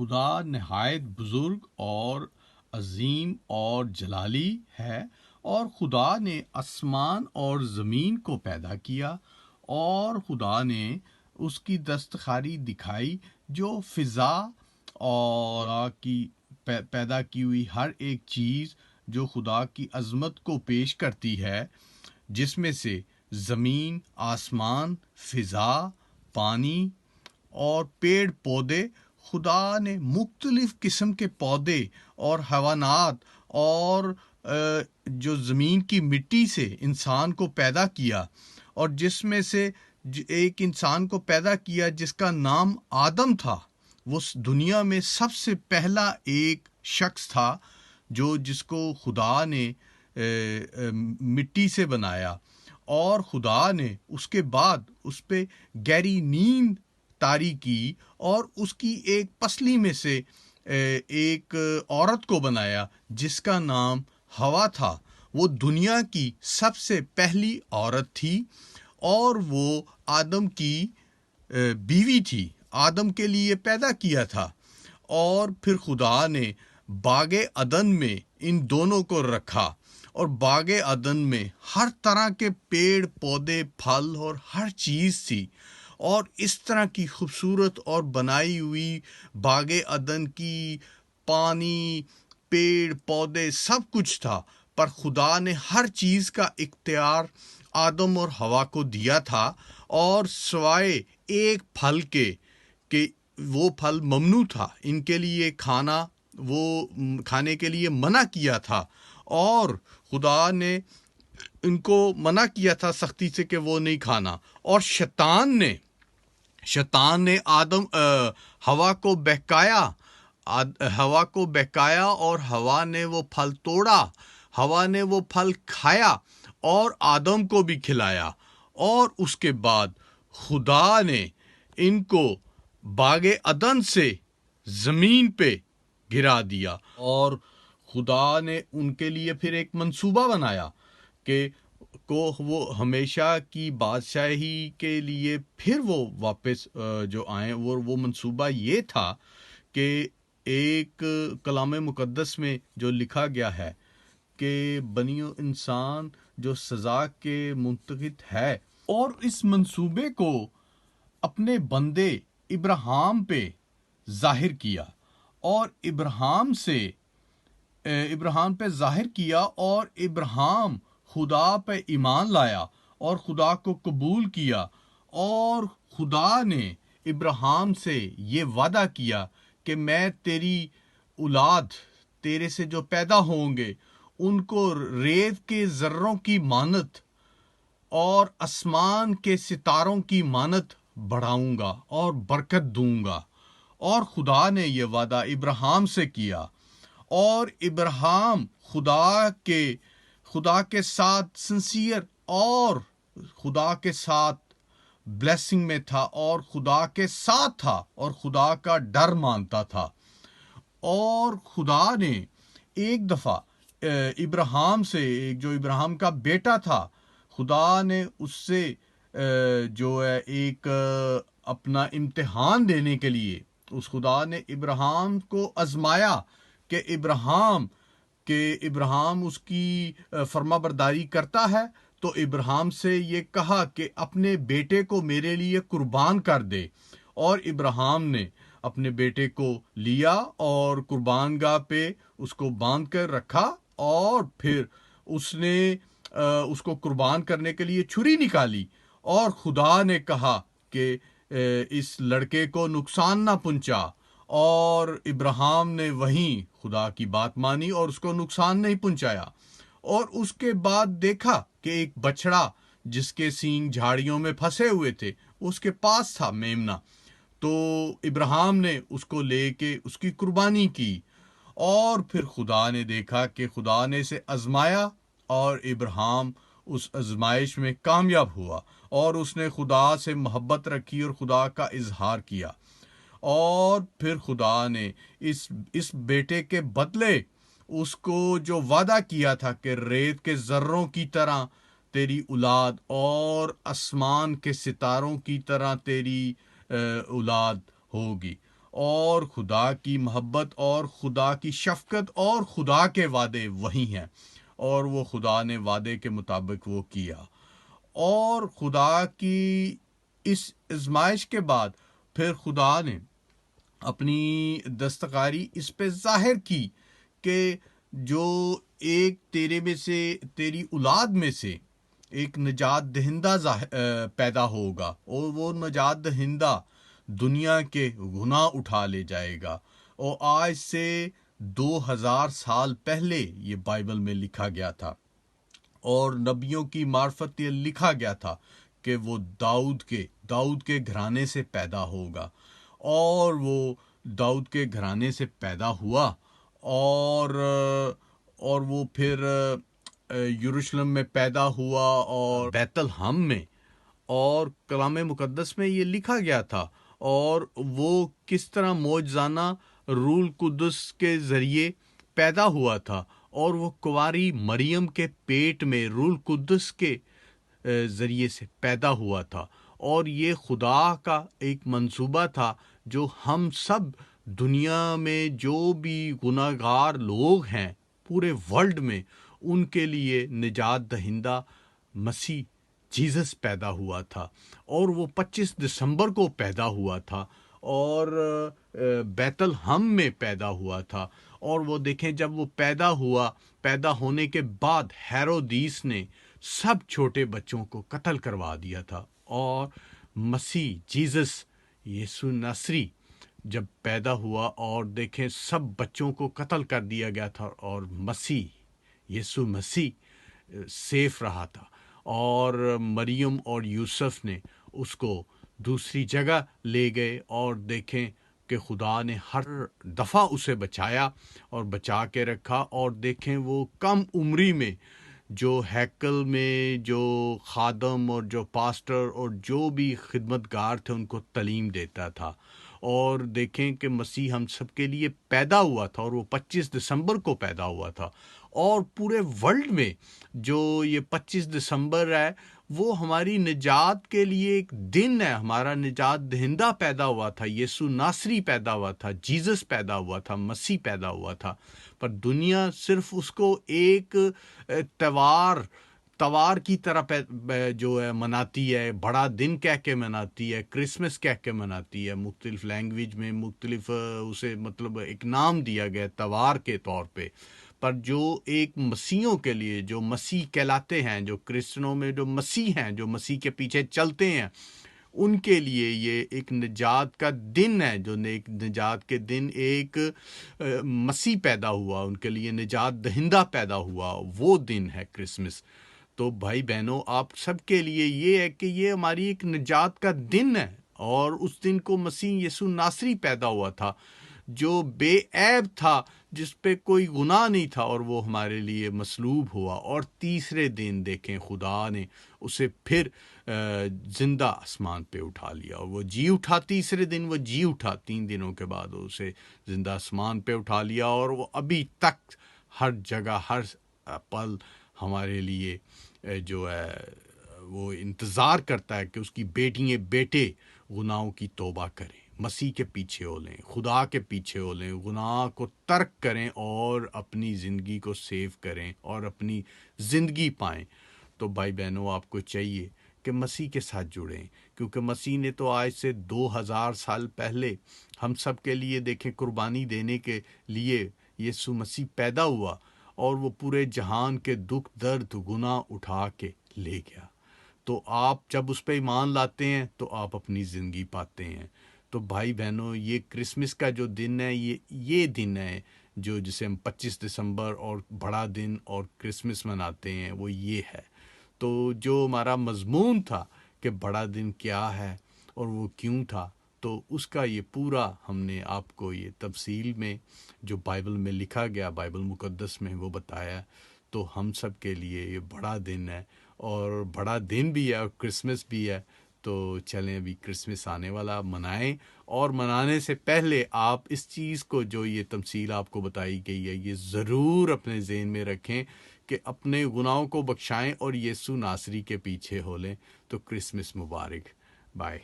خدا نہایت بزرگ اور عظیم اور جلالی ہے، اور خدا نے آسمان اور زمین کو پیدا کیا، اور خدا نے اس کی دستکاری دکھائی جو فضا اور کی پیدا کی ہوئی ہر ایک چیز جو خدا کی عظمت کو پیش کرتی ہے، جس میں سے زمین، آسمان، فضا، پانی اور پیڑ پودے. خدا نے مختلف قسم کے پودے اور حیوانات اور جو زمین کی مٹی سے انسان کو پیدا کیا، اور جس میں سے ایک انسان کو پیدا کیا جس کا نام آدم تھا. وہ دنیا میں سب سے پہلا ایک شخص تھا جس کو خدا نے مٹی سے بنایا، اور خدا نے اس کے بعد اس پہ گہری نیند طاری کی اور اس کی ایک پسلی میں سے ایک عورت کو بنایا جس کا نام ہوا تھا. وہ دنیا کی سب سے پہلی عورت تھی اور وہ آدم کی بیوی تھی، آدم کے لیے پیدا کیا تھا. اور پھر خدا نے باغ عدن میں ان دونوں کو رکھا، اور باغ عدن میں ہر طرح کے پیڑ پودے، پھل اور ہر چیز تھی، اور اس طرح کی خوبصورت اور بنائی ہوئی باغ عدن کی پانی، پیڑ پودے سب کچھ تھا. پر خدا نے ہر چیز کا اختیار آدم اور ہوا کو دیا تھا، اور سوائے ایک پھل کے کہ وہ پھل ممنوع تھا، ان کے لیے کھانے کے لیے منع کیا تھا، اور خدا نے ان کو منع کیا تھا سختی سے کہ وہ نہیں کھانا. اور شیطان نے ہوا کو بہکایا اور ہوا نے وہ پھل توڑا، ہوا نے وہ پھل کھایا اور آدم کو بھی کھلایا. اور اس کے بعد خدا نے ان کو باغ عدن سے زمین پہ گرا دیا، اور خدا نے ان کے لیے پھر ایک منصوبہ بنایا کہ وہ ہمیشہ کی بادشاہی کے لیے پھر وہ واپس جو آئیں. وہ منصوبہ یہ تھا کہ ایک کلام مقدس میں جو لکھا گیا ہے کہ بنی انسان جو سزا کے منتقد ہے، اور اس منصوبے کو اپنے بندے ابراہیم پہ ظاہر کیا، اور ابراہیم پہ ظاہر کیا، اور ابراہیم خدا پہ ایمان لایا اور خدا کو قبول کیا. اور خدا نے ابراہیم سے یہ وعدہ کیا کہ میں تیری اولاد، تیرے سے جو پیدا ہوں گے، ان کو ریت کے ذروں کی مانت اور آسمان کے ستاروں کی مانت بڑھاؤں گا اور برکت دوں گا. اور خدا نے یہ وعدہ ابراہیم سے کیا، اور ابراہیم خدا کے ساتھ سنسیئر اور خدا کے ساتھ بلیسنگ میں تھا، اور خدا کے ساتھ تھا، اور خدا کا ڈر مانتا تھا. اور خدا نے ایک دفعہ ابراہیم سے، جو ابراہیم کا بیٹا تھا، خدا نے اس سے جو ہے ایک اپنا امتحان دینے کے لیے اس خدا نے ابراہیم کو آزمایا کہ ابراہیم اس کی فرما برداری کرتا ہے. تو ابراہیم سے یہ کہا کہ اپنے بیٹے کو میرے لیے قربان کر دے. اور ابراہیم نے اپنے بیٹے کو لیا اور قربان گاہ پہ اس کو باندھ کر رکھا، اور پھر اس نے اس کو قربان کرنے کے لیے چھری نکالی، اور خدا نے کہا کہ اس لڑکے کو نقصان نہ پہنچا. اور ابراہیم نے وہیں خدا کی بات مانی اور اس کو نقصان نہیں پہنچایا. اور اس کے بعد دیکھا کہ ایک بچڑا جس کے سینگ جھاڑیوں میں پھنسے ہوئے تھے اس کے پاس تھا، میمنا. تو ابراہیم نے اس کو لے کے اس کی قربانی کی، اور پھر خدا نے دیکھا کہ خدا نے اسے آزمایا، اور ابراہیم اس آزمائش میں کامیاب ہوا، اور اس نے خدا سے محبت رکھی اور خدا کا اظہار کیا. اور پھر خدا نے اس بیٹے کے بدلے اس کو جو وعدہ کیا تھا کہ ریت کے ذروں کی طرح تیری اولاد اور آسمان کے ستاروں کی طرح تیری اولاد ہوگی. اور خدا کی محبت اور خدا کی شفقت اور خدا کے وعدے وہی ہیں، اور وہ خدا نے وعدے کے مطابق وہ کیا، اور خدا کی اس آزمائش کے بعد پھر خدا نے اپنی دستکاری اس پہ ظاہر کی کہ جو ایک تیرے میں سے، تیری اولاد میں سے ایک نجات دہندہ پیدا ہوگا، اور وہ نجات دہندہ دنیا کے گناہ اٹھا لے جائے گا۔ اور آج سے 2000 سال پہلے یہ بائبل میں لکھا گیا تھا، اور نبیوں کی معرفت یہ لکھا گیا تھا کہ وہ داؤد کے گھرانے سے پیدا ہوگا، اور وہ داؤد کے گھرانے سے پیدا ہوا، اور وہ پھر یروشلم میں پیدا ہوا اور بیت الحم میں، اور کلام مقدس میں یہ لکھا گیا تھا، اور وہ کس طرح معجزانہ روح القدس کے ذریعے پیدا ہوا تھا، اور وہ کنواری مریم کے پیٹ میں روح القدس کے ذریعے سے پیدا ہوا تھا، اور یہ خدا کا ایک منصوبہ تھا جو ہم سب دنیا میں جو بھی گناہ گار لوگ ہیں پورے ورلڈ میں، ان کے لیے نجات دہندہ مسیح جیزس پیدا ہوا تھا، اور وہ 25 دسمبر کو پیدا ہوا تھا، اور بیت الحم میں پیدا ہوا تھا۔ اور وہ دیکھیں جب وہ پیدا ہونے کے بعد ہیرودیس نے سب چھوٹے بچوں کو قتل کروا دیا تھا، اور مسیح جیزس یسوع ناصری جب پیدا ہوا اور دیکھیں سب بچوں کو قتل کر دیا گیا تھا، اور یسوع مسیح سیف رہا تھا، اور مریم اور یوسف نے اس کو دوسری جگہ لے گئے، اور دیکھیں کہ خدا نے ہر دفعہ اسے بچایا اور بچا کے رکھا، اور دیکھیں وہ کم عمری میں جو ہیکل میں جو خادم اور جو پاسٹر اور جو بھی خدمت گار تھے ان کو تعلیم دیتا تھا، اور دیکھیں کہ مسیح ہم سب کے لیے پیدا ہوا تھا، اور وہ 25 دسمبر کو پیدا ہوا تھا، اور پورے ورلڈ میں جو یہ 25 دسمبر ہے وہ ہماری نجات کے لیے ایک دن ہے، ہمارا نجات دہندہ پیدا ہوا تھا، یسوع ناصری پیدا ہوا تھا، جیزس پیدا ہوا تھا، مسیح پیدا ہوا تھا، پر دنیا صرف اس کو ایک توار کی طرح جو ہے مناتی ہے، بڑا دن کہہ کے مناتی ہے، کرسمس کہہ کے مناتی ہے، مختلف لینگویج میں مختلف اسے مطلب ایک نام دیا گیا توار کے طور پہ، پر جو ایک مسیحوں کے لیے جو مسیح کہلاتے ہیں، جو کرسچنوں میں جو مسیح ہیں، جو مسیح کے پیچھے چلتے ہیں، ان کے لیے یہ ایک نجات کا دن ہے، جو ایک نجات کے دن ایک مسیح پیدا ہوا، ان کے لیے نجات دہندہ پیدا ہوا، وہ دن ہے کرسمس۔ تو بھائی بہنوں، آپ سب کے لیے یہ ہے کہ یہ ہماری ایک نجات کا دن ہے، اور اس دن کو مسیح یسوع ناصری پیدا ہوا تھا جو بے عیب تھا، جس پہ کوئی گناہ نہیں تھا، اور وہ ہمارے لیے مصلوب ہوا، اور تیسرے دن دیکھیں خدا نے اسے پھر زندہ آسمان پہ اٹھا لیا، اور وہ جی اٹھا، تیسرے دن وہ جی اٹھا، 3 دنوں کے بعد اسے زندہ آسمان پہ اٹھا لیا، اور وہ ابھی تک ہر جگہ ہر پل ہمارے لیے جو ہے وہ انتظار کرتا ہے کہ اس کی بیٹیاں بیٹے گناہوں کی توبہ کریں، مسیح کے پیچھے ہو لیں، خدا کے پیچھے ہو لیں، گناہ کو ترک کریں اور اپنی زندگی کو سیو کریں اور اپنی زندگی پائیں۔ تو بھائی بہنوں، آپ کو چاہیے کہ مسیح کے ساتھ جڑیں، کیونکہ مسیح نے تو آج سے 2000 سال پہلے ہم سب کے لیے دیکھیں قربانی دینے کے لیے یسوع مسیح پیدا ہوا، اور وہ پورے جہان کے دکھ درد گناہ اٹھا کے لے گیا۔ تو آپ جب اس پہ ایمان لاتے ہیں تو آپ اپنی زندگی پاتے ہیں۔ تو بھائی بہنوں، یہ کرسمس کا جو دن ہے، یہ دن ہے جو جسے ہم 25 دسمبر اور بڑا دن اور کرسمس مناتے ہیں، وہ یہ ہے۔ تو جو ہمارا مضمون تھا کہ بڑا دن کیا ہے اور وہ کیوں تھا، تو اس کا یہ پورا ہم نے آپ کو یہ تفصیل میں جو بائبل میں لکھا گیا، بائبل مقدس میں وہ بتایا۔ تو ہم سب کے لیے یہ بڑا دن ہے، اور بڑا دن بھی ہے اور کرسمس بھی ہے۔ تو چلیں ابھی کرسمس آنے والا منائیں، اور منانے سے پہلے آپ اس چیز کو جو یہ تمثیل آپ کو بتائی گئی ہے یہ ضرور اپنے ذہن میں رکھیں کہ اپنے گناہوں کو بخشائیں اور یسوع ناصری کے پیچھے ہو لیں۔ تو کرسمس مبارک، بائے۔